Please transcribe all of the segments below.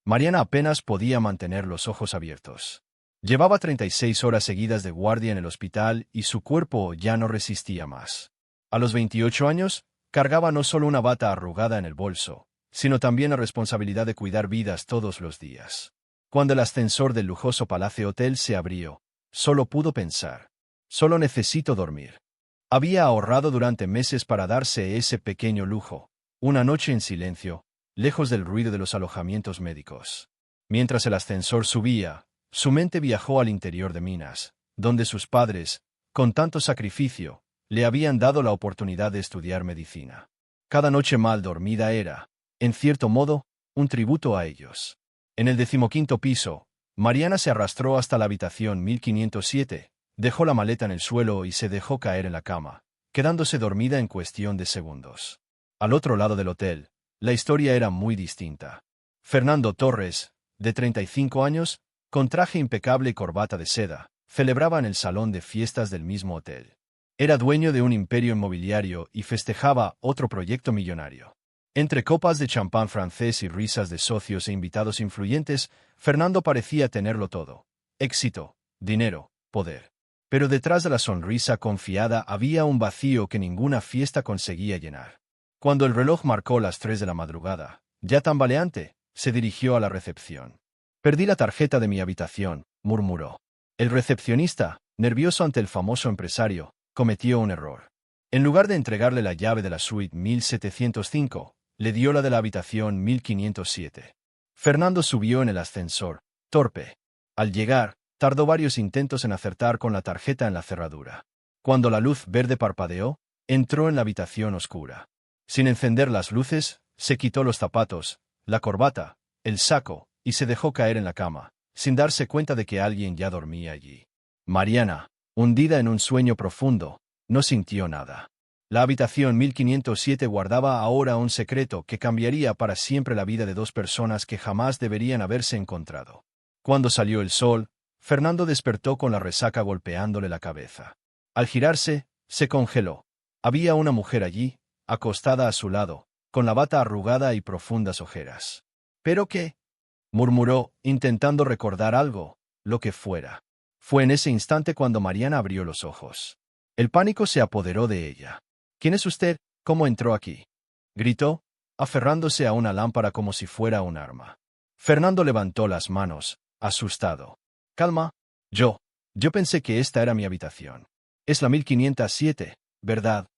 Mariana apenas podía mantener los ojos abiertos. Llevaba 36 horas seguidas de guardia en el hospital y su cuerpo ya no resistía más. A los 28 años, cargaba no solo una bata arrugada en el bolso, sino también la responsabilidad de cuidar vidas todos los días. Cuando el ascensor del lujoso Palacio Hotel se abrió, solo pudo pensar: solo necesito dormir. Había ahorrado durante meses para darse ese pequeño lujo, una noche en silencio, lejos del ruido de los alojamientos médicos. Mientras el ascensor subía, su mente viajó al interior de Minas, donde sus padres, con tanto sacrificio, le habían dado la oportunidad de estudiar medicina. Cada noche mal dormida era, en cierto modo, un tributo a ellos. En el 15º piso, Mariana se arrastró hasta la habitación 1507, dejó la maleta en el suelo y se dejó caer en la cama, quedándose dormida en cuestión de segundos. Al otro lado del hotel, la historia era muy distinta. Fernando Torres, de 35 años, con traje impecable y corbata de seda, celebraba en el salón de fiestas del mismo hotel. Era dueño de un imperio inmobiliario y festejaba otro proyecto millonario. Entre copas de champán francés y risas de socios e invitados influyentes, Fernando parecía tenerlo todo: éxito, dinero, poder. Pero detrás de la sonrisa confiada había un vacío que ninguna fiesta conseguía llenar. Cuando el reloj marcó las 3 de la madrugada, ya tambaleante, se dirigió a la recepción. «Perdí la tarjeta de mi habitación», murmuró. El recepcionista, nervioso ante el famoso empresario, cometió un error. En lugar de entregarle la llave de la suite 1705, le dio la de la habitación 1507. Fernando subió en el ascensor, torpe. Al llegar, tardó varios intentos en acertar con la tarjeta en la cerradura. Cuando la luz verde parpadeó, entró en la habitación oscura. Sin encender las luces, se quitó los zapatos, la corbata, el saco, y se dejó caer en la cama, sin darse cuenta de que alguien ya dormía allí. Mariana, hundida en un sueño profundo, no sintió nada. La habitación 1507 guardaba ahora un secreto que cambiaría para siempre la vida de dos personas que jamás deberían haberse encontrado. Cuando salió el sol, Fernando despertó con la resaca golpeándole la cabeza. Al girarse, se congeló. Había una mujer allí, acostada a su lado, con la bata arrugada y profundas ojeras. ¿Pero qué?, murmuró, intentando recordar algo, lo que fuera. Fue en ese instante cuando Mariana abrió los ojos. El pánico se apoderó de ella. «¿Quién es usted? ¿Cómo entró aquí?», gritó, aferrándose a una lámpara como si fuera un arma. Fernando levantó las manos, asustado. «Calma. Yo pensé que esta era mi habitación. Es la 1507, ¿verdad?».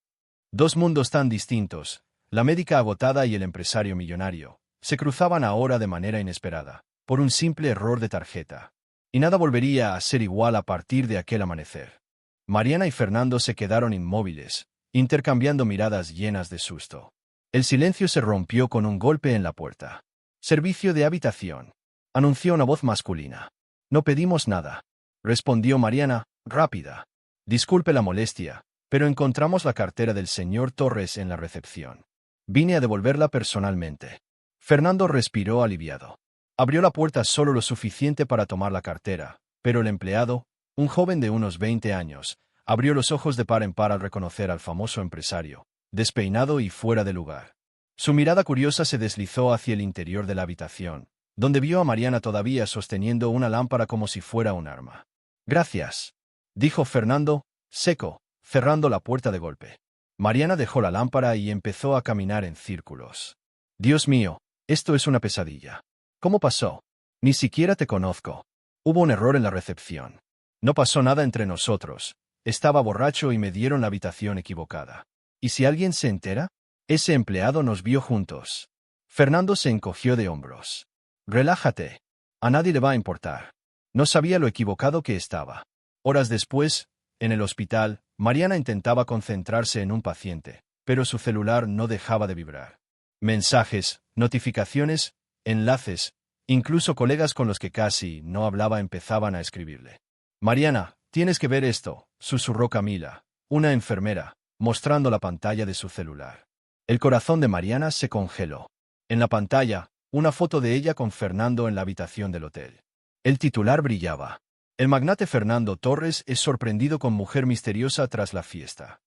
Dos mundos tan distintos, la médica agotada y el empresario millonario, se cruzaban ahora de manera inesperada, por un simple error de tarjeta. Y nada volvería a ser igual a partir de aquel amanecer. Mariana y Fernando se quedaron inmóviles, intercambiando miradas llenas de susto. El silencio se rompió con un golpe en la puerta. «Servicio de habitación», anunció una voz masculina. «No pedimos nada», respondió Mariana, rápida. «Disculpe la molestia, pero encontramos la cartera del señor Torres en la recepción. Vine a devolverla personalmente». Fernando respiró aliviado. Abrió la puerta solo lo suficiente para tomar la cartera, pero el empleado, un joven de unos 20 años, abrió los ojos de par en par al reconocer al famoso empresario, despeinado y fuera de lugar. Su mirada curiosa se deslizó hacia el interior de la habitación, donde vio a Mariana todavía sosteniendo una lámpara como si fuera un arma. «Gracias», dijo Fernando, seco, cerrando la puerta de golpe. Mariana dejó la lámpara y empezó a caminar en círculos. «Dios mío, esto es una pesadilla. ¿Cómo pasó? Ni siquiera te conozco. Hubo un error en la recepción. No pasó nada entre nosotros. Estaba borracho y me dieron la habitación equivocada. ¿Y si alguien se entera? Ese empleado nos vio juntos». Fernando se encogió de hombros. «Relájate. A nadie le va a importar». No sabía lo equivocado que estaba. Horas después, en el hospital, Mariana intentaba concentrarse en un paciente, pero su celular no dejaba de vibrar. Mensajes, notificaciones, enlaces, incluso colegas con los que casi no hablaba empezaban a escribirle. «Mariana, tienes que ver esto», susurró Camila, una enfermera, mostrando la pantalla de su celular. El corazón de Mariana se congeló. En la pantalla, una foto de ella con Fernando en la habitación del hotel. El titular brillaba: «El magnate Fernando Torres es sorprendido con mujer misteriosa tras la fiesta».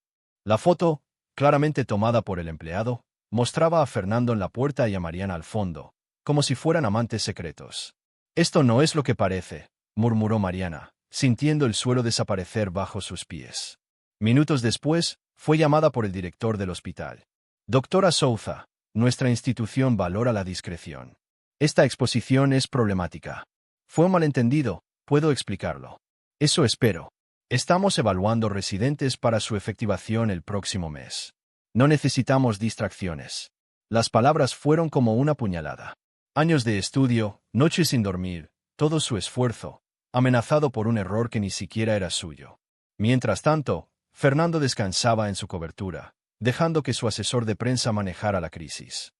La foto, claramente tomada por el empleado, mostraba a Fernando en la puerta y a Mariana al fondo, como si fueran amantes secretos. Esto no es lo que parece, murmuró Mariana, sintiendo el suelo desaparecer bajo sus pies. Minutos después, fue llamada por el director del hospital. Doctora Souza, nuestra institución valora la discreción. Esta exposición es problemática. Fue un malentendido, puedo explicarlo. Eso espero. Estamos evaluando residentes para su efectivación el próximo mes. No necesitamos distracciones. Las palabras fueron como una puñalada. Años de estudio, noches sin dormir, todo su esfuerzo, amenazado por un error que ni siquiera era suyo. Mientras tanto, Fernando descansaba en su cobertura, dejando que su asesor de prensa manejara la crisis.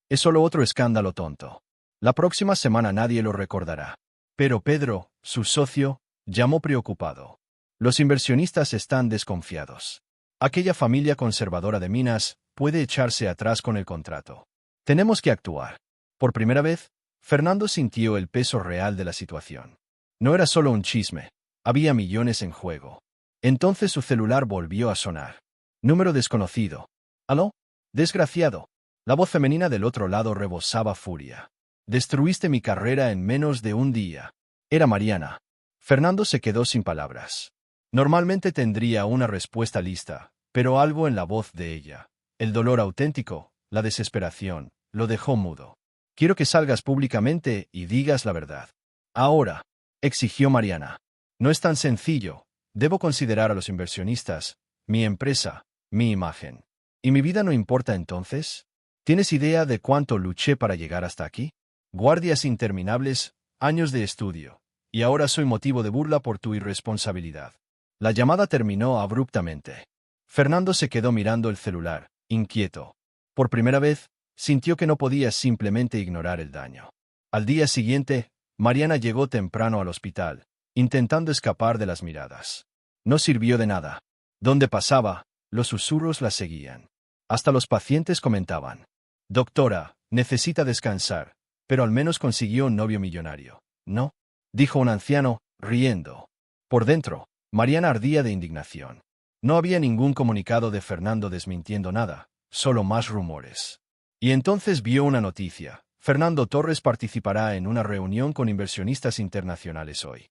Es solo otro escándalo tonto. La próxima semana nadie lo recordará. Pero Pedro, su socio, llamó preocupado. Los inversionistas están desconfiados. Aquella familia conservadora de Minas puede echarse atrás con el contrato. Tenemos que actuar. Por primera vez, Fernando sintió el peso real de la situación. No era solo un chisme, había millones en juego. Entonces su celular volvió a sonar. Número desconocido. ¿Aló? Desgraciado. La voz femenina del otro lado rebosaba furia. Destruiste mi carrera en menos de un día. Era Mariana. Fernando se quedó sin palabras. Normalmente tendría una respuesta lista, pero algo en la voz de ella, el dolor auténtico, la desesperación, lo dejó mudo. Quiero que salgas públicamente y digas la verdad. Ahora, exigió Mariana. No es tan sencillo. Debo considerar a los inversionistas, mi empresa, mi imagen. ¿Y mi vida no importa entonces? ¿Tienes idea de cuánto luché para llegar hasta aquí? Guardias interminables, años de estudio, y ahora soy motivo de burla por tu irresponsabilidad. La llamada terminó abruptamente. Fernando se quedó mirando el celular, inquieto. Por primera vez, sintió que no podía simplemente ignorar el daño. Al día siguiente, Mariana llegó temprano al hospital, intentando escapar de las miradas. No sirvió de nada. Donde pasaba, los susurros la seguían. Hasta los pacientes comentaban: «Doctora, necesita descansar, pero al menos consiguió un novio millonario». «No», dijo un anciano, riendo. Por dentro, Mariana ardía de indignación. No había ningún comunicado de Fernando desmintiendo nada, solo más rumores. Y entonces vio una noticia: Fernando Torres participará en una reunión con inversionistas internacionales hoy.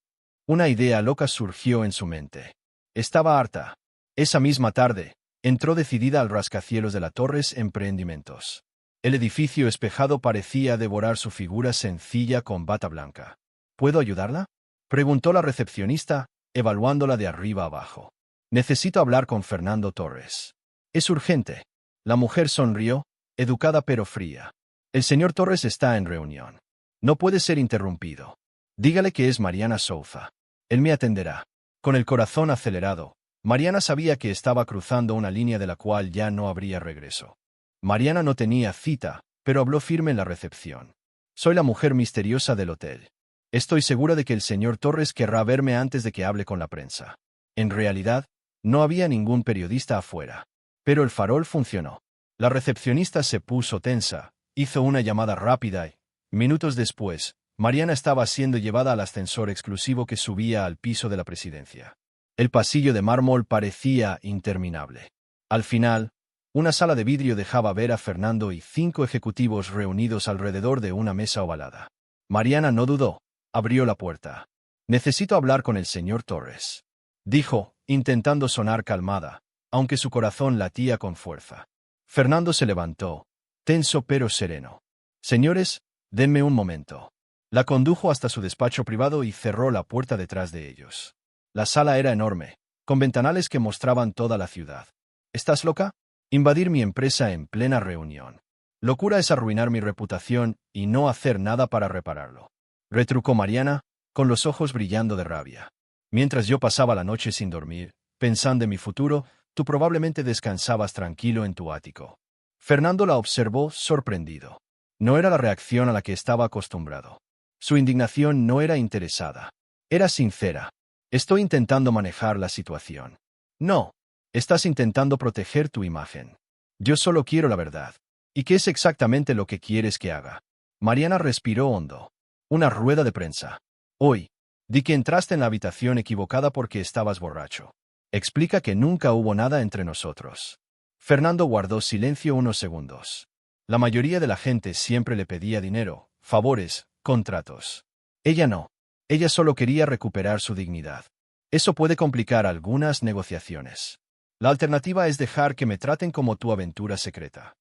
Una idea loca surgió en su mente. Estaba harta. Esa misma tarde, entró decidida al rascacielos de la Torres Emprendimientos. El edificio espejado parecía devorar su figura sencilla con bata blanca. ¿Puedo ayudarla?, preguntó la recepcionista, evaluándola de arriba abajo. Necesito hablar con Fernando Torres. Es urgente. La mujer sonrió, educada pero fría. El señor Torres está en reunión. No puede ser interrumpido. Dígale que es Mariana Souza. Él me atenderá. Con el corazón acelerado, Mariana sabía que estaba cruzando una línea de la cual ya no habría regreso. Mariana no tenía cita, pero habló firme en la recepción. Soy la mujer misteriosa del hotel. Estoy segura de que el señor Torres querrá verme antes de que hable con la prensa. En realidad, no había ningún periodista afuera. Pero el farol funcionó. La recepcionista se puso tensa, hizo una llamada rápida y, minutos después, Mariana estaba siendo llevada al ascensor exclusivo que subía al piso de la presidencia. El pasillo de mármol parecía interminable. Al final, una sala de vidrio dejaba ver a Fernando y 5 ejecutivos reunidos alrededor de una mesa ovalada. Mariana no dudó, abrió la puerta. «Necesito hablar con el señor Torres», dijo, intentando sonar calmada, aunque su corazón latía con fuerza. Fernando se levantó, tenso pero sereno. «Señores, denme un momento». La condujo hasta su despacho privado y cerró la puerta detrás de ellos. La sala era enorme, con ventanales que mostraban toda la ciudad. «¿Estás loca? Invadir mi empresa en plena reunión. Locura es arruinar mi reputación y no hacer nada para repararlo», retrucó Mariana, con los ojos brillando de rabia. «Mientras yo pasaba la noche sin dormir, pensando en mi futuro, tú probablemente descansabas tranquilo en tu ático». Fernando la observó sorprendido. No era la reacción a la que estaba acostumbrado. Su indignación no era interesada. Era sincera. «Estoy intentando manejar la situación». «No. Estás intentando proteger tu imagen. Yo solo quiero la verdad». «¿Y qué es exactamente lo que quieres que haga?». Mariana respiró hondo. «Una rueda de prensa. Hoy. Di que entraste en la habitación equivocada porque estabas borracho. Explica que nunca hubo nada entre nosotros». Fernando guardó silencio unos segundos. La mayoría de la gente siempre le pedía dinero, favores, contratos. Ella no. Ella solo quería recuperar su dignidad. Eso puede complicar algunas negociaciones. La alternativa es dejar que me traten como tu aventura secreta,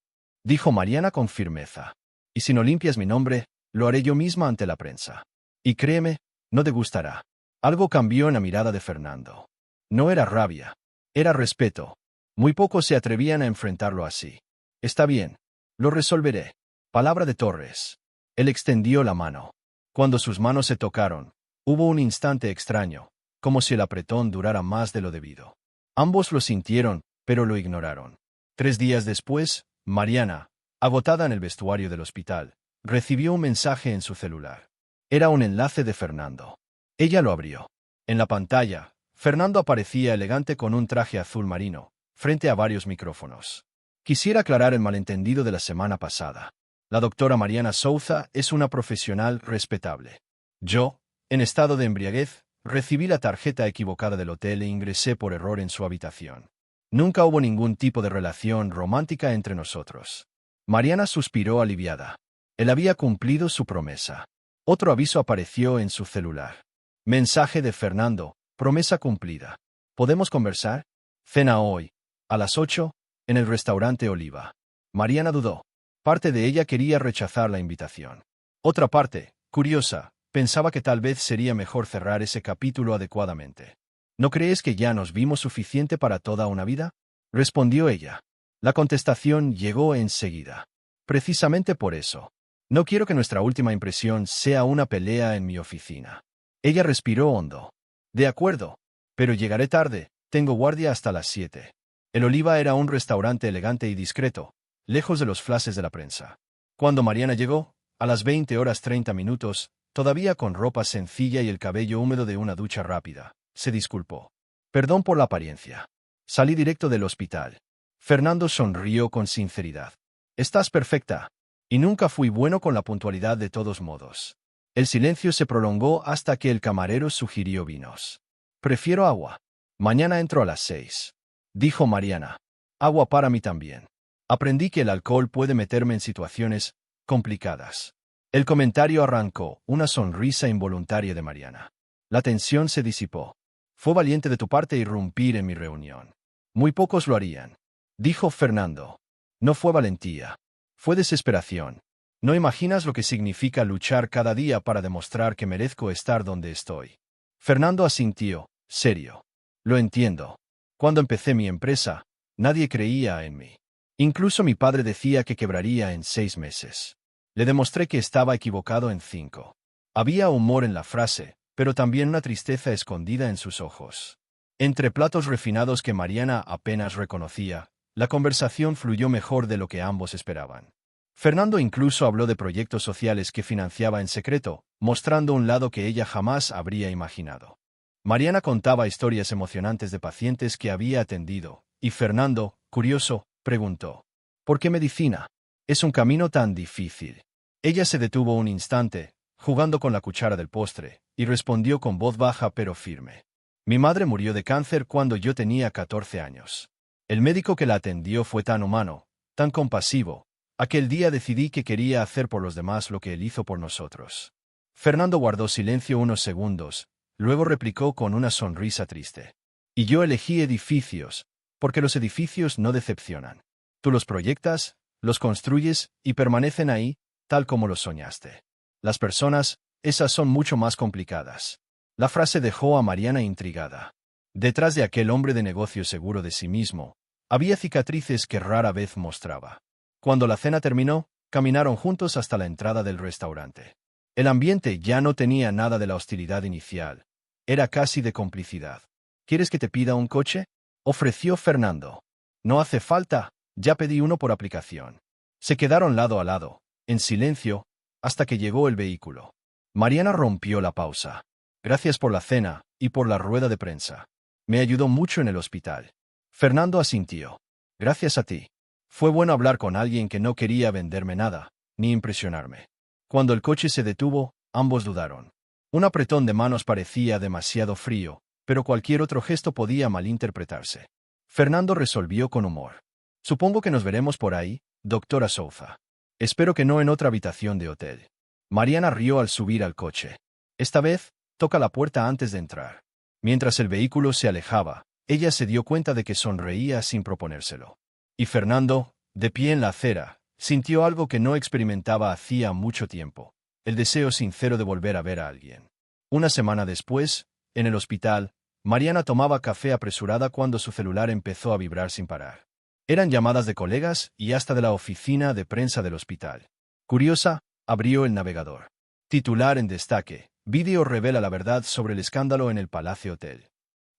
dijo Mariana con firmeza. Y si no limpias mi nombre, lo haré yo misma ante la prensa. Y créeme, no te gustará. Algo cambió en la mirada de Fernando. No era rabia. Era respeto. Muy pocos se atrevían a enfrentarlo así. Está bien. Lo resolveré. Palabra de Torres. Él extendió la mano. Cuando sus manos se tocaron, hubo un instante extraño, como si el apretón durara más de lo debido. Ambos lo sintieron, pero lo ignoraron. 3 días después, Mariana, agotada en el vestuario del hospital, recibió un mensaje en su celular. Era un enlace de Fernando. Ella lo abrió. En la pantalla, Fernando aparecía elegante con un traje azul marino, frente a varios micrófonos. Quisiera aclarar el malentendido de la semana pasada. La doctora Mariana Souza es una profesional respetable. Yo, en estado de embriaguez, recibí la tarjeta equivocada del hotel e ingresé por error en su habitación. Nunca hubo ningún tipo de relación romántica entre nosotros. Mariana suspiró aliviada. Él había cumplido su promesa. Otro aviso apareció en su celular. Mensaje de Fernando, promesa cumplida. ¿Podemos conversar? Cena hoy, a las 8, en el restaurante Oliva. Mariana dudó. Parte de ella quería rechazar la invitación. Otra parte, curiosa, pensaba que tal vez sería mejor cerrar ese capítulo adecuadamente. ¿No crees que ya nos vimos suficiente para toda una vida? Respondió ella. La contestación llegó enseguida. Precisamente por eso. No quiero que nuestra última impresión sea una pelea en mi oficina. Ella respiró hondo. De acuerdo. Pero llegaré tarde, tengo guardia hasta las 7. El Oliva era un restaurante elegante y discreto, lejos de los flashes de la prensa. Cuando Mariana llegó, a las 20:30, todavía con ropa sencilla y el cabello húmedo de una ducha rápida, se disculpó. Perdón por la apariencia. Salí directo del hospital. Fernando sonrió con sinceridad. Estás perfecta. Y nunca fui bueno con la puntualidad de todos modos. El silencio se prolongó hasta que el camarero sugirió vinos. Prefiero agua. Mañana entro a las 6. Dijo Mariana. Agua para mí también. Aprendí que el alcohol puede meterme en situaciones complicadas. El comentario arrancó una sonrisa involuntaria de Mariana. La tensión se disipó. Fue valiente de tu parte irrumpir en mi reunión. Muy pocos lo harían. Dijo Fernando. No fue valentía. Fue desesperación. No imaginas lo que significa luchar cada día para demostrar que merezco estar donde estoy. Fernando asintió, serio. Lo entiendo. Cuando empecé mi empresa, nadie creía en mí. Incluso mi padre decía que quebraría en 6 meses. Le demostré que estaba equivocado en 5. Había humor en la frase, pero también una tristeza escondida en sus ojos. Entre platos refinados que Mariana apenas reconocía, la conversación fluyó mejor de lo que ambos esperaban. Fernando incluso habló de proyectos sociales que financiaba en secreto, mostrando un lado que ella jamás habría imaginado. Mariana contaba historias emocionantes de pacientes que había atendido, y Fernando, curioso, preguntó: ¿por qué medicina? Es un camino tan difícil. Ella se detuvo un instante, jugando con la cuchara del postre, y respondió con voz baja pero firme. Mi madre murió de cáncer cuando yo tenía 14 años. El médico que la atendió fue tan humano, tan compasivo. Aquel día decidí que quería hacer por los demás lo que él hizo por nosotros. Fernando guardó silencio unos segundos, luego replicó con una sonrisa triste. Y yo elegí edificios, porque los edificios no decepcionan. Tú los proyectas, los construyes y permanecen ahí, tal como los soñaste. Las personas, esas son mucho más complicadas. La frase dejó a Mariana intrigada. Detrás de aquel hombre de negocio seguro de sí mismo, había cicatrices que rara vez mostraba. Cuando la cena terminó, caminaron juntos hasta la entrada del restaurante. El ambiente ya no tenía nada de la hostilidad inicial. Era casi de complicidad. ¿Quieres que te pida un coche? Ofreció Fernando. No hace falta, ya pedí uno por aplicación. Se quedaron lado a lado, en silencio, hasta que llegó el vehículo. Mariana rompió la pausa. Gracias por la cena y por la rueda de prensa. Me ayudó mucho en el hospital. Fernando asintió. Gracias a ti. Fue bueno hablar con alguien que no quería venderme nada, ni impresionarme. Cuando el coche se detuvo, ambos dudaron. Un apretón de manos parecía demasiado frío, pero cualquier otro gesto podía malinterpretarse. Fernando resolvió con humor. Supongo que nos veremos por ahí, doctora Souza. Espero que no en otra habitación de hotel. Mariana rió al subir al coche. Esta vez, toca la puerta antes de entrar. Mientras el vehículo se alejaba, ella se dio cuenta de que sonreía sin proponérselo. Y Fernando, de pie en la acera, sintió algo que no experimentaba hacía mucho tiempo, el deseo sincero de volver a ver a alguien. Una semana después, en el hospital, Mariana tomaba café apresurada cuando su celular empezó a vibrar sin parar. Eran llamadas de colegas y hasta de la oficina de prensa del hospital. Curiosa, abrió el navegador. Titular en destaque: vídeo revela la verdad sobre el escándalo en el Palacio Hotel.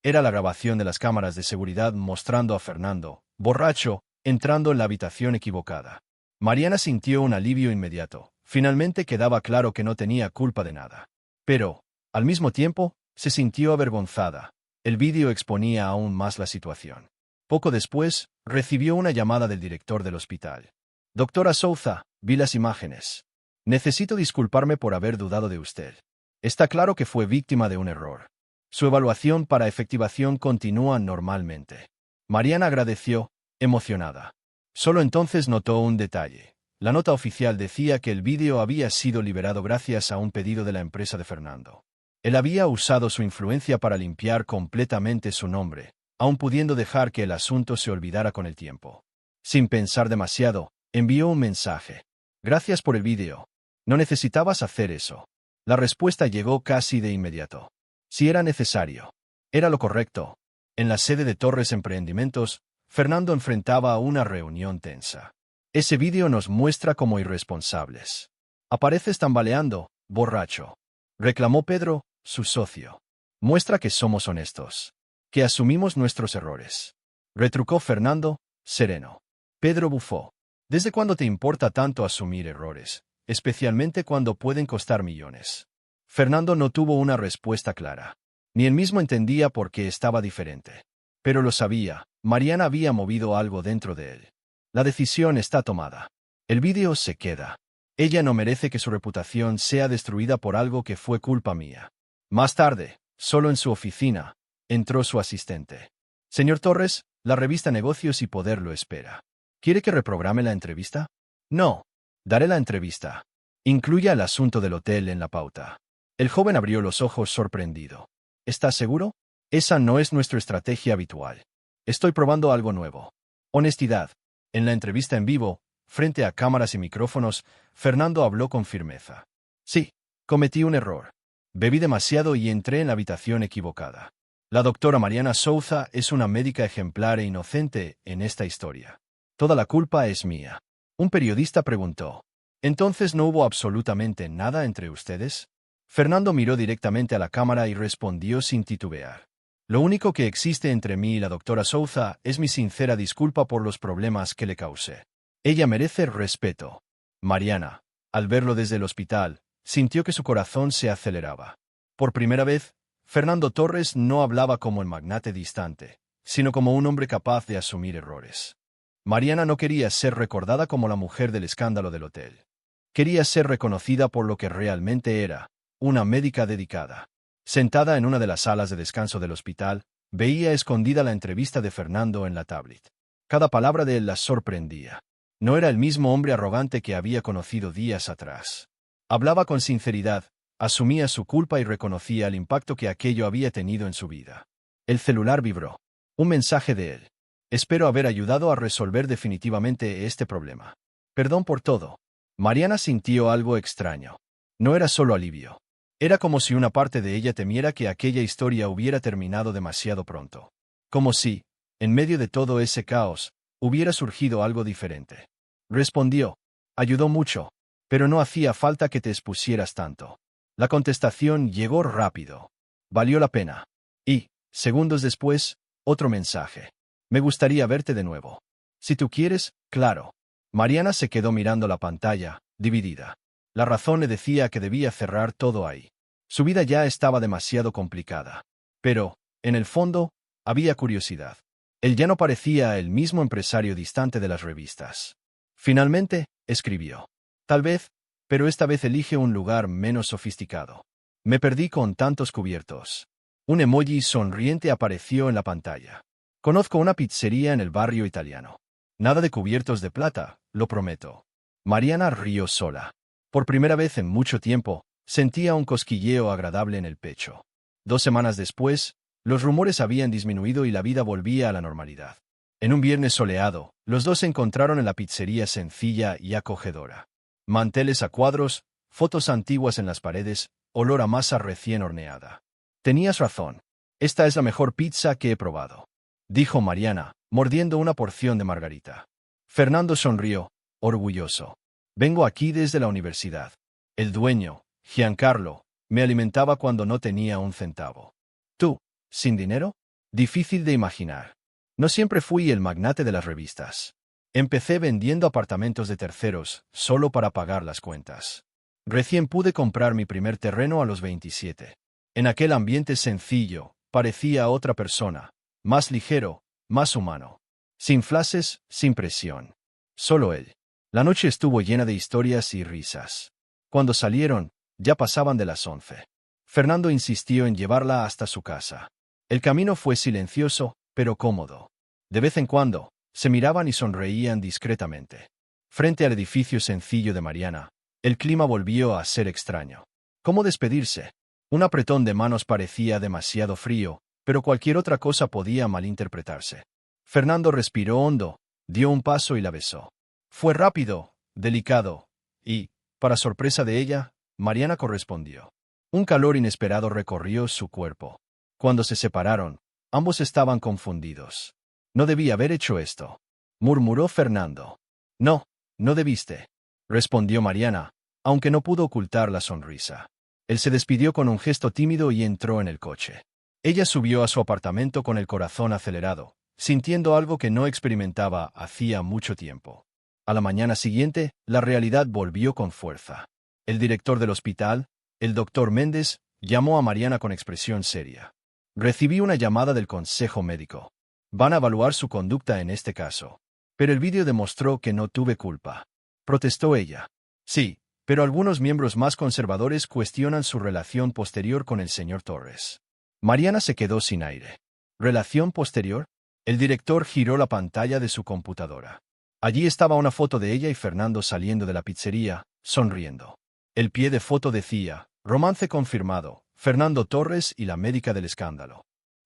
Era la grabación de las cámaras de seguridad mostrando a Fernando, borracho, entrando en la habitación equivocada. Mariana sintió un alivio inmediato. Finalmente quedaba claro que no tenía culpa de nada. Pero, al mismo tiempo, se sintió avergonzada. El vídeo exponía aún más la situación. Poco después, recibió una llamada del director del hospital. Doctora Souza, vi las imágenes. Necesito disculparme por haber dudado de usted. Está claro que fue víctima de un error. Su evaluación para efectivación continúa normalmente. Mariana agradeció, emocionada. Solo entonces notó un detalle. La nota oficial decía que el vídeo había sido liberado gracias a un pedido de la empresa de Fernando. Él había usado su influencia para limpiar completamente su nombre, aun pudiendo dejar que el asunto se olvidara con el tiempo. Sin pensar demasiado, envió un mensaje. Gracias por el vídeo. No necesitabas hacer eso. La respuesta llegó casi de inmediato. Si era necesario. Era lo correcto. En la sede de Torres Emprendimientos, Fernando enfrentaba a una reunión tensa. Ese vídeo nos muestra como irresponsables. Apareces tambaleando, borracho. Reclamó Pedro, su socio. Muestra que somos honestos. Que asumimos nuestros errores. Retrucó Fernando, sereno. Pedro bufó. ¿Desde cuándo te importa tanto asumir errores, especialmente cuando pueden costar millones? Fernando no tuvo una respuesta clara. Ni él mismo entendía por qué estaba diferente. Pero lo sabía, Mariana había movido algo dentro de él. La decisión está tomada. El vídeo se queda. Ella no merece que su reputación sea destruida por algo que fue culpa mía. Más tarde, solo en su oficina, entró su asistente. Señor Torres, la revista Negocios y Poder lo espera. ¿Quiere que reprograme la entrevista? No. Daré la entrevista. Incluya el asunto del hotel en la pauta. El joven abrió los ojos sorprendido. ¿Estás seguro? Esa no es nuestra estrategia habitual. Estoy probando algo nuevo. Honestidad. En la entrevista en vivo, frente a cámaras y micrófonos, Fernando habló con firmeza. Sí, cometí un error. Bebí demasiado y entré en la habitación equivocada. La doctora Mariana Souza es una médica ejemplar e inocente en esta historia. Toda la culpa es mía. Un periodista preguntó. ¿Entonces no hubo absolutamente nada entre ustedes? Fernando miró directamente a la cámara y respondió sin titubear. Lo único que existe entre mí y la doctora Souza es mi sincera disculpa por los problemas que le causé. Ella merece respeto. Mariana, al verlo desde el hospital, sintió que su corazón se aceleraba. Por primera vez, Fernando Torres no hablaba como el magnate distante, sino como un hombre capaz de asumir errores. Mariana no quería ser recordada como la mujer del escándalo del hotel. Quería ser reconocida por lo que realmente era, una médica dedicada. Sentada en una de las salas de descanso del hospital, veía escondida la entrevista de Fernando en la tablet. Cada palabra de él la sorprendía. No era el mismo hombre arrogante que había conocido días atrás. Hablaba con sinceridad, asumía su culpa y reconocía el impacto que aquello había tenido en su vida. El celular vibró. Un mensaje de él. Espero haber ayudado a resolver definitivamente este problema. Perdón por todo. Mariana sintió algo extraño. No era solo alivio. Era como si una parte de ella temiera que aquella historia hubiera terminado demasiado pronto. Como si, en medio de todo ese caos, hubiera surgido algo diferente. Respondió. Ayudó mucho, pero no hacía falta que te expusieras tanto. La contestación llegó rápido. Valió la pena. Y, segundos después, otro mensaje. Me gustaría verte de nuevo. Si tú quieres, claro. Mariana se quedó mirando la pantalla, dividida. La razón le decía que debía cerrar todo ahí. Su vida ya estaba demasiado complicada. Pero, en el fondo, había curiosidad. Él ya no parecía el mismo empresario distante de las revistas. Finalmente, escribió. Tal vez, pero esta vez elige un lugar menos sofisticado. Me perdí con tantos cubiertos. Un emoji sonriente apareció en la pantalla. Conozco una pizzería en el barrio italiano. Nada de cubiertos de plata, lo prometo. Mariana rió sola. Por primera vez en mucho tiempo, sentía un cosquilleo agradable en el pecho. 2 semanas después, los rumores habían disminuido y la vida volvía a la normalidad. En un viernes soleado, los dos se encontraron en la pizzería sencilla y acogedora. Manteles a cuadros, fotos antiguas en las paredes, olor a masa recién horneada. Tenías razón. Esta es la mejor pizza que he probado, dijo Mariana, mordiendo una porción de margarita. Fernando sonrió, orgulloso. Vengo aquí desde la universidad. El dueño, Giancarlo, me alimentaba cuando no tenía un centavo. ¿Tú, sin dinero? Difícil de imaginar. No siempre fui el magnate de las revistas. Empecé vendiendo apartamentos de terceros, solo para pagar las cuentas. Recién pude comprar mi primer terreno a los 27. En aquel ambiente sencillo, parecía otra persona, más ligero, más humano. Sin flashes, sin presión. Solo él. La noche estuvo llena de historias y risas. Cuando salieron, ya pasaban de las 11. Fernando insistió en llevarla hasta su casa. El camino fue silencioso, pero cómodo. De vez en cuando, se miraban y sonreían discretamente. Frente al edificio sencillo de Mariana, el clima volvió a ser extraño. ¿Cómo despedirse? Un apretón de manos parecía demasiado frío, pero cualquier otra cosa podía malinterpretarse. Fernando respiró hondo, dio un paso y la besó. Fue rápido, delicado, y, para sorpresa de ella, Mariana correspondió. Un calor inesperado recorrió su cuerpo. Cuando se separaron, ambos estaban confundidos. No debía haber hecho esto, murmuró Fernando. No, no debiste, respondió Mariana, aunque no pudo ocultar la sonrisa. Él se despidió con un gesto tímido y entró en el coche. Ella subió a su apartamento con el corazón acelerado, sintiendo algo que no experimentaba hacía mucho tiempo. A la mañana siguiente, la realidad volvió con fuerza. El director del hospital, el doctor Méndez, llamó a Mariana con expresión seria. Recibí una llamada del consejo médico. Van a evaluar su conducta en este caso. Pero el vídeo demostró que no tuve culpa. Protestó ella. Sí, pero algunos miembros más conservadores cuestionan su relación posterior con el señor Torres. Mariana se quedó sin aire. ¿Relación posterior? El director giró la pantalla de su computadora. Allí estaba una foto de ella y Fernando saliendo de la pizzería, sonriendo. El pie de foto decía, romance confirmado, Fernando Torres y la médica del escándalo.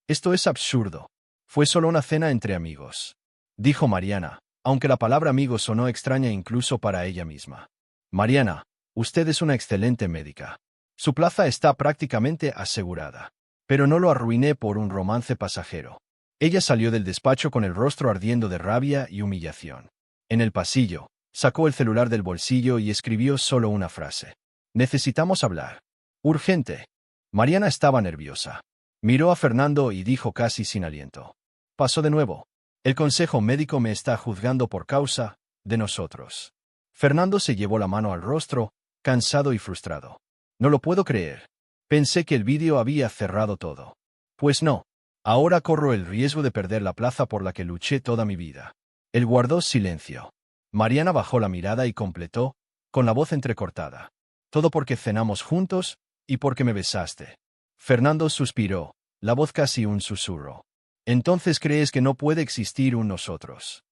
Esto es absurdo. Fue solo una cena entre amigos, dijo Mariana, aunque la palabra amigo sonó extraña incluso para ella misma. Mariana, usted es una excelente médica. Su plaza está prácticamente asegurada. Pero no lo arruiné por un romance pasajero. Ella salió del despacho con el rostro ardiendo de rabia y humillación. En el pasillo, sacó el celular del bolsillo y escribió solo una frase. Necesitamos hablar. Urgente. Mariana estaba nerviosa. Miró a Fernando y dijo casi sin aliento. Pasó de nuevo. El consejo médico me está juzgando por causa de nosotros. Fernando se llevó la mano al rostro, cansado y frustrado. No lo puedo creer. Pensé que el vídeo había cerrado todo. Pues no. Ahora corro el riesgo de perder la plaza por la que luché toda mi vida. Él guardó silencio. Mariana bajó la mirada y completó, con la voz entrecortada. Todo porque cenamos juntos y porque me besaste. Fernando suspiró, la voz casi un susurro. Entonces crees que no puede existir un nosotros.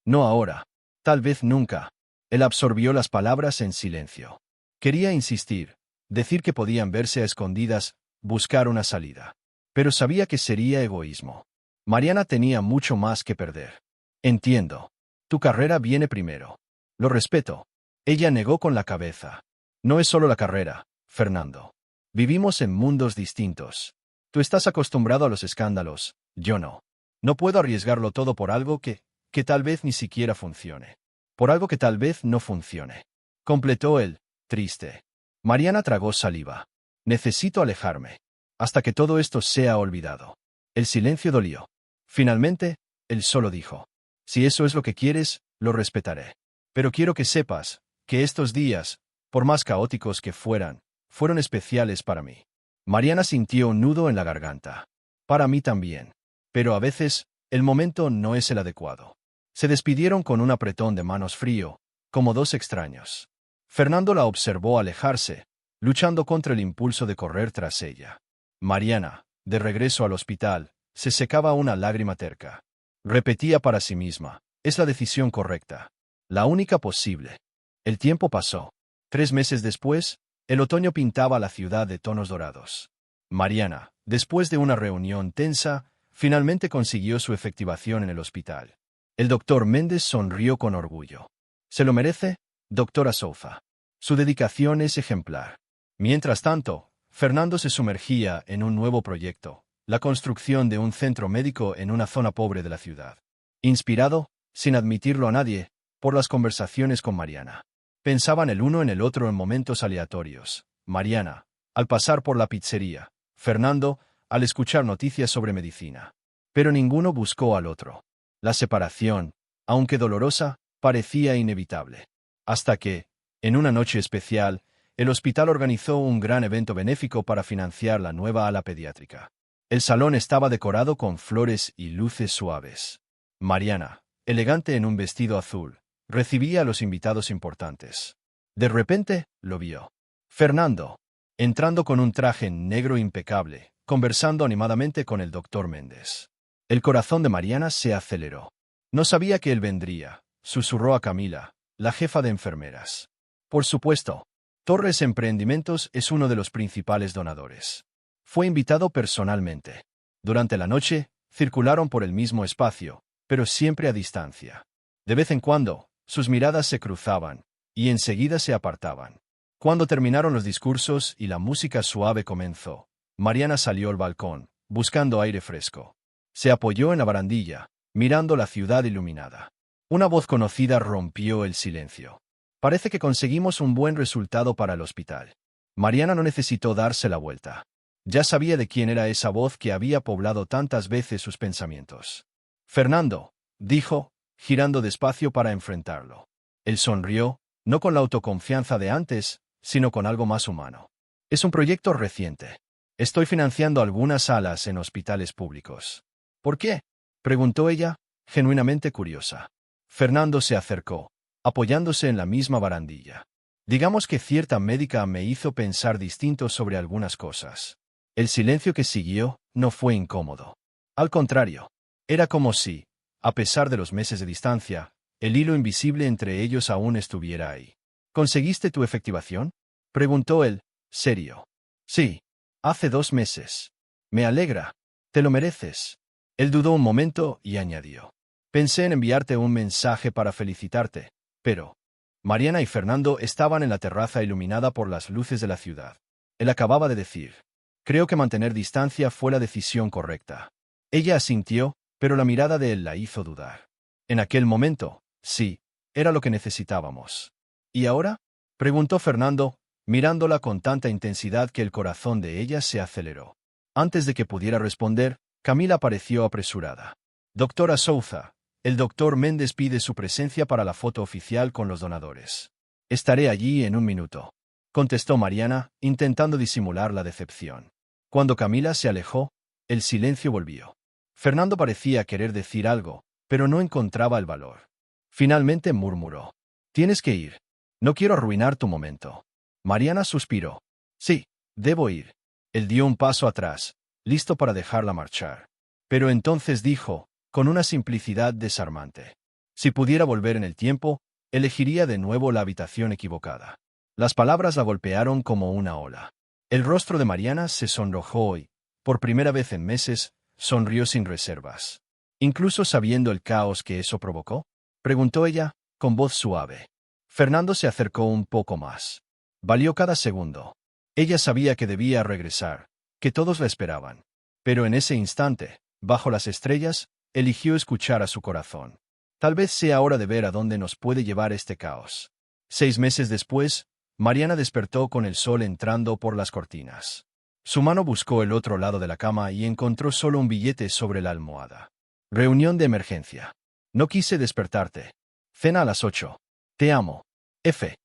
No ahora. Tal vez nunca. Él absorbió las palabras en silencio. Quería insistir, decir que podían verse a escondidas, buscar una salida. Pero sabía que sería egoísmo. Mariana tenía mucho más que perder. Entiendo. Tu carrera viene primero. Lo respeto. Ella negó con la cabeza. No es solo la carrera, Fernando. Vivimos en mundos distintos. Tú estás acostumbrado a los escándalos, yo no. No puedo arriesgarlo todo por algo que tal vez ni siquiera funcione. Por algo que tal vez no funcione. Completó él, triste. Mariana tragó saliva. Necesito alejarme. Hasta que todo esto sea olvidado. El silencio dolió. Finalmente, él solo dijo. Si eso es lo que quieres, lo respetaré. Pero quiero que sepas que estos días, por más caóticos que fueran, fueron especiales para mí. Mariana sintió un nudo en la garganta. Para mí también. Pero a veces, el momento no es el adecuado. Se despidieron con un apretón de manos frío, como dos extraños. Fernando la observó alejarse, luchando contra el impulso de correr tras ella. Mariana, de regreso al hospital, se secaba una lágrima terca. Repetía para sí misma, es la decisión correcta. La única posible. El tiempo pasó. 3 meses después, el otoño pintaba la ciudad de tonos dorados. Mariana, después de una reunión tensa, finalmente consiguió su efectivación en el hospital. El doctor Méndez sonrió con orgullo. ¿Se lo merece, doctora Souza? Su dedicación es ejemplar. Mientras tanto, Fernando se sumergía en un nuevo proyecto, la construcción de un centro médico en una zona pobre de la ciudad. Inspirado, sin admitirlo a nadie, por las conversaciones con Mariana. Pensaban el uno en el otro en momentos aleatorios. Mariana, al pasar por la pizzería. Fernando, al escuchar noticias sobre medicina. Pero ninguno buscó al otro. La separación, aunque dolorosa, parecía inevitable. Hasta que, en una noche especial, el hospital organizó un gran evento benéfico para financiar la nueva ala pediátrica. El salón estaba decorado con flores y luces suaves. Mariana, elegante en un vestido azul, recibía a los invitados importantes. De repente, lo vio. Fernando, entrando con un traje negro impecable, conversando animadamente con el doctor Méndez. El corazón de Mariana se aceleró. No sabía que él vendría, susurró a Camila, la jefa de enfermeras. Por supuesto, Torres Emprendimientos es uno de los principales donadores. Fue invitado personalmente. Durante la noche, circularon por el mismo espacio, pero siempre a distancia. De vez en cuando, sus miradas se cruzaban, y enseguida se apartaban. Cuando terminaron los discursos y la música suave comenzó, Mariana salió al balcón, buscando aire fresco. Se apoyó en la barandilla, mirando la ciudad iluminada. Una voz conocida rompió el silencio. Parece que conseguimos un buen resultado para el hospital. Mariana no necesitó darse la vuelta. Ya sabía de quién era esa voz que había poblado tantas veces sus pensamientos. Fernando, dijo, girando despacio para enfrentarlo. Él sonrió, no con la autoconfianza de antes, sino con algo más humano. Es un proyecto reciente. Estoy financiando algunas salas en hospitales públicos. ¿Por qué?, preguntó ella, genuinamente curiosa. Fernando se acercó, apoyándose en la misma barandilla. Digamos que cierta médica me hizo pensar distinto sobre algunas cosas. El silencio que siguió no fue incómodo. Al contrario, era como si, a pesar de los meses de distancia, el hilo invisible entre ellos aún estuviera ahí. ¿Conseguiste tu efectivación?, preguntó él, serio. Sí, hace 2 meses. Me alegra. Te lo mereces. Él dudó un momento y añadió. Pensé en enviarte un mensaje para felicitarte, pero... Mariana y Fernando estaban en la terraza iluminada por las luces de la ciudad. Él acababa de decir. Creo que mantener distancia fue la decisión correcta. Ella asintió, pero la mirada de él la hizo dudar. En aquel momento, sí, era lo que necesitábamos. ¿Y ahora?, preguntó Fernando, mirándola con tanta intensidad que el corazón de ella se aceleró. Antes de que pudiera responder, Camila pareció apresurada. Doctora Souza, el doctor Méndez pide su presencia para la foto oficial con los donadores. Estaré allí en un minuto, contestó Mariana, intentando disimular la decepción. Cuando Camila se alejó, el silencio volvió. Fernando parecía querer decir algo, pero no encontraba el valor. Finalmente murmuró. Tienes que ir. No quiero arruinar tu momento. Mariana suspiró. Sí, debo ir. Él dio un paso atrás, listo para dejarla marchar. Pero entonces dijo, con una simplicidad desarmante. Si pudiera volver en el tiempo, elegiría de nuevo la habitación equivocada. Las palabras la golpearon como una ola. El rostro de Mariana se sonrojó y, por primera vez en meses, sonrió sin reservas. ¿Incluso sabiendo el caos que eso provocó?, preguntó ella, con voz suave. Fernando se acercó un poco más. Valió cada segundo. Ella sabía que debía regresar, que todos la esperaban. Pero en ese instante, bajo las estrellas, eligió escuchar a su corazón. Tal vez sea hora de ver a dónde nos puede llevar este caos. 6 meses después, Mariana despertó con el sol entrando por las cortinas. Su mano buscó el otro lado de la cama y encontró solo un billete sobre la almohada. Reunión de emergencia. No quise despertarte. Cena a las 8. Te amo. F.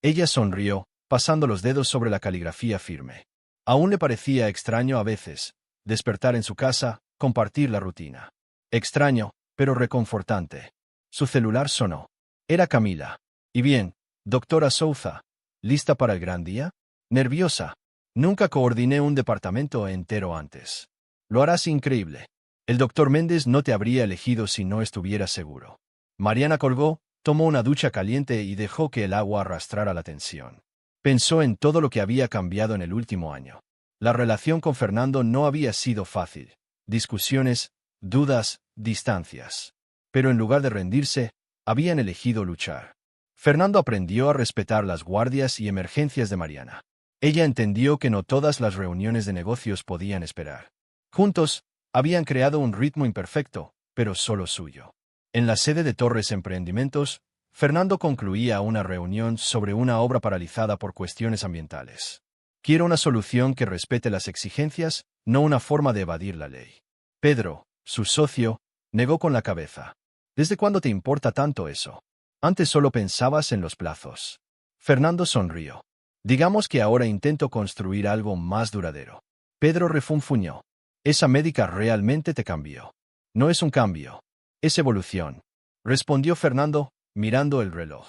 Ella sonrió, pasando los dedos sobre la caligrafía firme. Aún le parecía extraño a veces, despertar en su casa, compartir la rutina. Extraño, pero reconfortante. Su celular sonó. Era Camila. ¿Y bien, doctora Souza? ¿Lista para el gran día? Nerviosa. Nunca coordiné un departamento entero antes. Lo harás increíble. El doctor Méndez no te habría elegido si no estuviera seguro. Mariana colgó, tomó una ducha caliente y dejó que el agua arrastrara la tensión. Pensó en todo lo que había cambiado en el último año. La relación con Fernando no había sido fácil. Discusiones, dudas, distancias. Pero en lugar de rendirse, habían elegido luchar. Fernando aprendió a respetar las guardias y emergencias de Mariana. Ella entendió que no todas las reuniones de negocios podían esperar. Juntos, habían creado un ritmo imperfecto, pero solo suyo. En la sede de Torres Emprendimientos, Fernando concluía una reunión sobre una obra paralizada por cuestiones ambientales. Quiero una solución que respete las exigencias, no una forma de evadir la ley. Pedro, su socio, negó con la cabeza. ¿Desde cuándo te importa tanto eso? Antes solo pensabas en los plazos. Fernando sonrió. Digamos que ahora intento construir algo más duradero. Pedro refunfuñó. Esa médica realmente te cambió. No es un cambio. Es evolución. Respondió Fernando, mirando el reloj.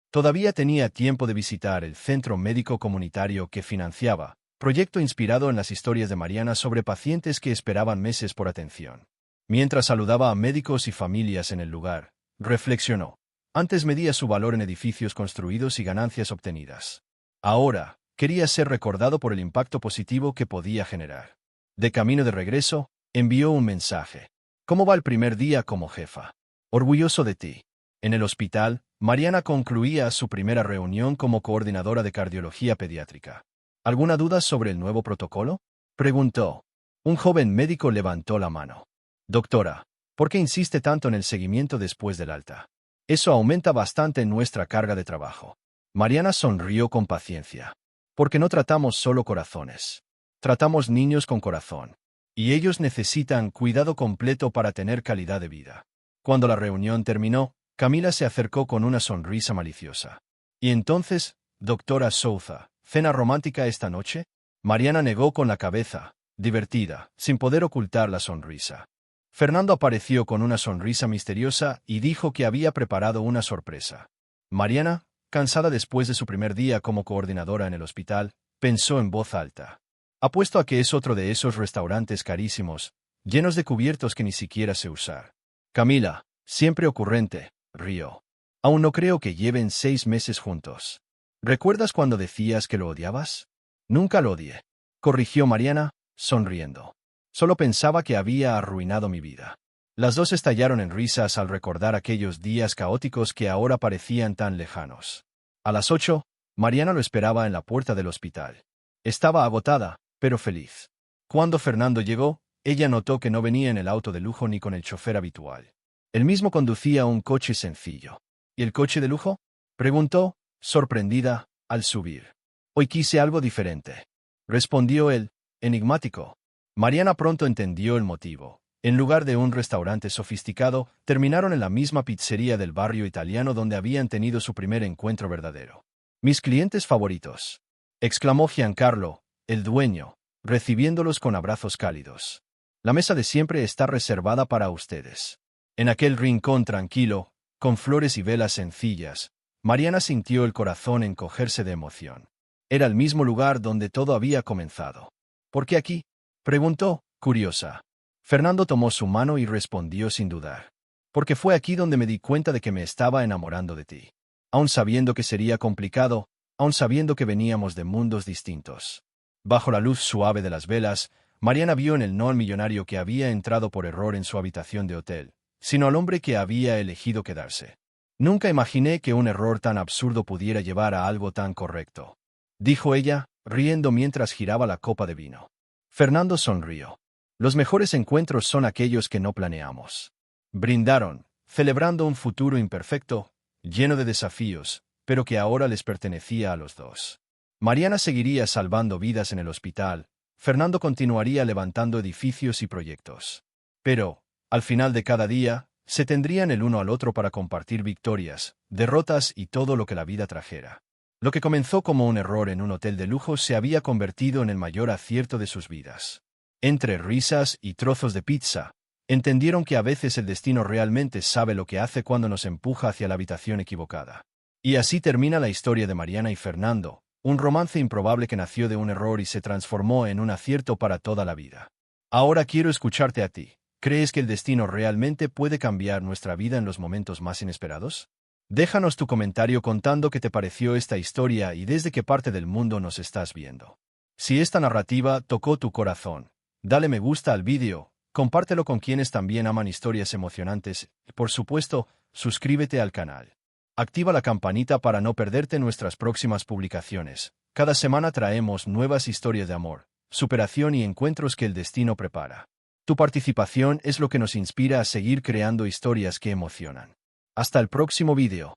Todavía tenía tiempo de visitar el centro médico comunitario que financiaba, proyecto inspirado en las historias de Mariana sobre pacientes que esperaban meses por atención. Mientras saludaba a médicos y familias en el lugar, reflexionó. Antes medía su valor en edificios construidos y ganancias obtenidas. Ahora, quería ser recordado por el impacto positivo que podía generar. De camino de regreso, envió un mensaje. ¿Cómo va el primer día como jefa? Orgulloso de ti. En el hospital, Mariana concluía su primera reunión como coordinadora de cardiología pediátrica. ¿Alguna duda sobre el nuevo protocolo? Preguntó. Un joven médico levantó la mano. Doctora, ¿por qué insiste tanto en el seguimiento después del alta? Eso aumenta bastante nuestra carga de trabajo. Mariana sonrió con paciencia. Porque no tratamos solo corazones. Tratamos niños con corazón. Y ellos necesitan cuidado completo para tener calidad de vida. Cuando la reunión terminó, Camila se acercó con una sonrisa maliciosa. ¿Y entonces, doctora Souza, cena romántica esta noche? Mariana negó con la cabeza, divertida, sin poder ocultar la sonrisa. Fernando apareció con una sonrisa misteriosa y dijo que había preparado una sorpresa. Mariana, cansada después de su primer día como coordinadora en el hospital, pensó en voz alta. Apuesto a que es otro de esos restaurantes carísimos, llenos de cubiertos que ni siquiera sé usar. Camila, siempre ocurrente, rió. Aún no creo que lleven 6 meses juntos. ¿Recuerdas cuando decías que lo odiabas? Nunca lo odié. Corrigió Mariana, sonriendo. Solo pensaba que había arruinado mi vida. Las dos estallaron en risas al recordar aquellos días caóticos que ahora parecían tan lejanos. A las 8, Mariana lo esperaba en la puerta del hospital. Estaba agotada, pero feliz. Cuando Fernando llegó, ella notó que no venía en el auto de lujo ni con el chofer habitual. Él mismo conducía un coche sencillo. ¿Y el coche de lujo? Preguntó, sorprendida, al subir. Hoy quise algo diferente. Respondió él, enigmático. Mariana pronto entendió el motivo. En lugar de un restaurante sofisticado, terminaron en la misma pizzería del barrio italiano donde habían tenido su primer encuentro verdadero. «Mis clientes favoritos», exclamó Giancarlo, el dueño, recibiéndolos con abrazos cálidos. «La mesa de siempre está reservada para ustedes». En aquel rincón tranquilo, con flores y velas sencillas, Mariana sintió el corazón encogerse de emoción. Era el mismo lugar donde todo había comenzado. «¿Por qué aquí?», preguntó, curiosa. Fernando tomó su mano y respondió sin dudar. «Porque fue aquí donde me di cuenta de que me estaba enamorando de ti. Aun sabiendo que sería complicado, aun sabiendo que veníamos de mundos distintos». Bajo la luz suave de las velas, Mariana vio en el no al millonario que había entrado por error en su habitación de hotel, sino al hombre que había elegido quedarse. «Nunca imaginé que un error tan absurdo pudiera llevar a algo tan correcto», dijo ella, riendo mientras giraba la copa de vino. Fernando sonrió. «Los mejores encuentros son aquellos que no planeamos». Brindaron, celebrando un futuro imperfecto, lleno de desafíos, pero que ahora les pertenecía a los dos. Mariana seguiría salvando vidas en el hospital, Fernando continuaría levantando edificios y proyectos. Pero, al final de cada día, se tendrían el uno al otro para compartir victorias, derrotas y todo lo que la vida trajera. Lo que comenzó como un error en un hotel de lujo se había convertido en el mayor acierto de sus vidas. Entre risas y trozos de pizza, entendieron que a veces el destino realmente sabe lo que hace cuando nos empuja hacia la habitación equivocada. Y así termina la historia de Mariana y Fernando, un romance improbable que nació de un error y se transformó en un acierto para toda la vida. Ahora quiero escucharte a ti. ¿Crees que el destino realmente puede cambiar nuestra vida en los momentos más inesperados? Déjanos tu comentario contando qué te pareció esta historia y desde qué parte del mundo nos estás viendo. Si esta narrativa tocó tu corazón, dale me gusta al vídeo, compártelo con quienes también aman historias emocionantes y, por supuesto, suscríbete al canal. Activa la campanita para no perderte nuestras próximas publicaciones. Cada semana traemos nuevas historias de amor, superación y encuentros que el destino prepara. Tu participación es lo que nos inspira a seguir creando historias que emocionan. Hasta el próximo vídeo.